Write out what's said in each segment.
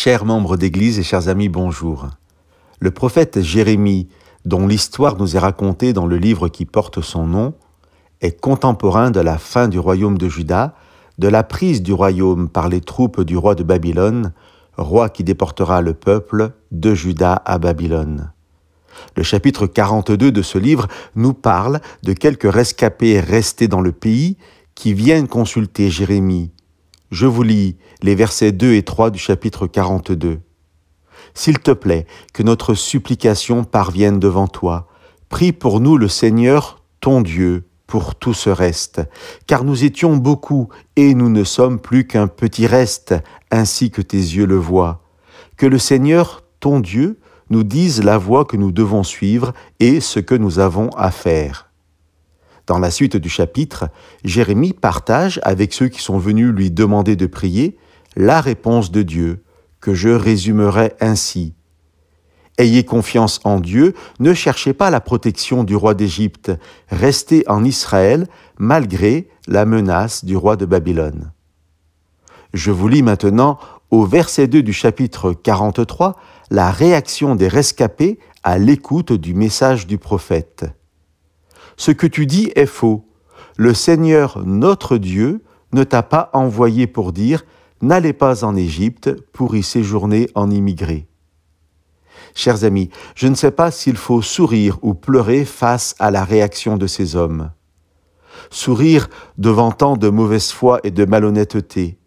Chers membres d'Église et chers amis, bonjour. Le prophète Jérémie, dont l'histoire nous est racontée dans le livre qui porte son nom, est contemporain de la fin du royaume de Juda, de la prise du royaume par les troupes du roi de Babylone, roi qui déportera le peuple de Juda à Babylone. Le chapitre 42 de ce livre nous parle de quelques rescapés restés dans le pays qui viennent consulter Jérémie. Je vous lis les versets 2 et 3 du chapitre 42. « S'il te plaît, que notre supplication parvienne devant toi. Prie pour nous le Seigneur, ton Dieu, pour tout ce reste. Car nous étions beaucoup, et nous ne sommes plus qu'un petit reste, ainsi que tes yeux le voient. Que le Seigneur, ton Dieu, nous dise la voie que nous devons suivre et ce que nous avons à faire. » Dans la suite du chapitre, Jérémie partage avec ceux qui sont venus lui demander de prier la réponse de Dieu, que je résumerai ainsi. Ayez confiance en Dieu, ne cherchez pas la protection du roi d'Égypte, restez en Israël malgré la menace du roi de Babylone. Je vous lis maintenant au verset 2 du chapitre 43 la réaction des rescapés à l'écoute du message du prophète. Ce que tu dis est faux. Le Seigneur, notre Dieu, ne t'a pas envoyé pour dire « N'allez pas en Égypte pour y séjourner en immigré ». Chers amis, je ne sais pas s'il faut sourire ou pleurer face à la réaction de ces hommes. Sourire devant tant de mauvaise foi et de malhonnêteté.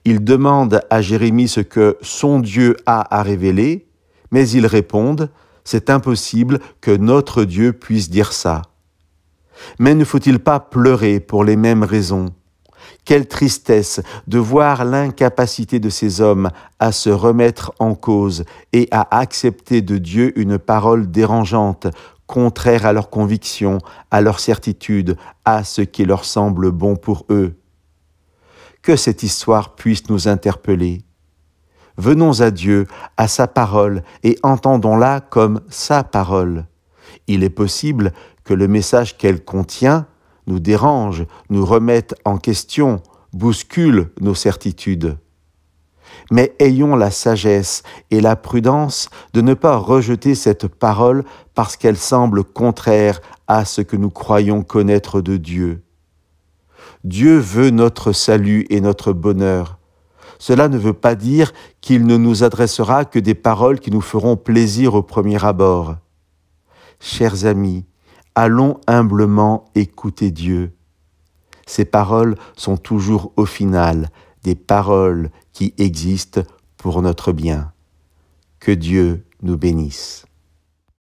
Ils demandent à Jérémie ce que son Dieu a à révéler, mais ils répondent « C'est impossible que notre Dieu puisse dire ça ». Mais ne faut-il pas pleurer pour les mêmes raisons? Quelle tristesse de voir l'incapacité de ces hommes à se remettre en cause et à accepter de Dieu une parole dérangeante, contraire à leurs convictions, à leurs certitudes, à ce qui leur semble bon pour eux. Que cette histoire puisse nous interpeller. Venons à Dieu, à sa parole, et entendons-la comme sa parole. Il est possible que le message qu'elle contient nous dérange, nous remette en question, bouscule nos certitudes. Mais ayons la sagesse et la prudence de ne pas rejeter cette parole parce qu'elle semble contraire à ce que nous croyons connaître de Dieu. Dieu veut notre salut et notre bonheur. Cela ne veut pas dire qu'il ne nous adressera que des paroles qui nous feront plaisir au premier abord. Chers amis, allons humblement écouter Dieu. Ces paroles sont toujours au final des paroles qui existent pour notre bien. Que Dieu nous bénisse.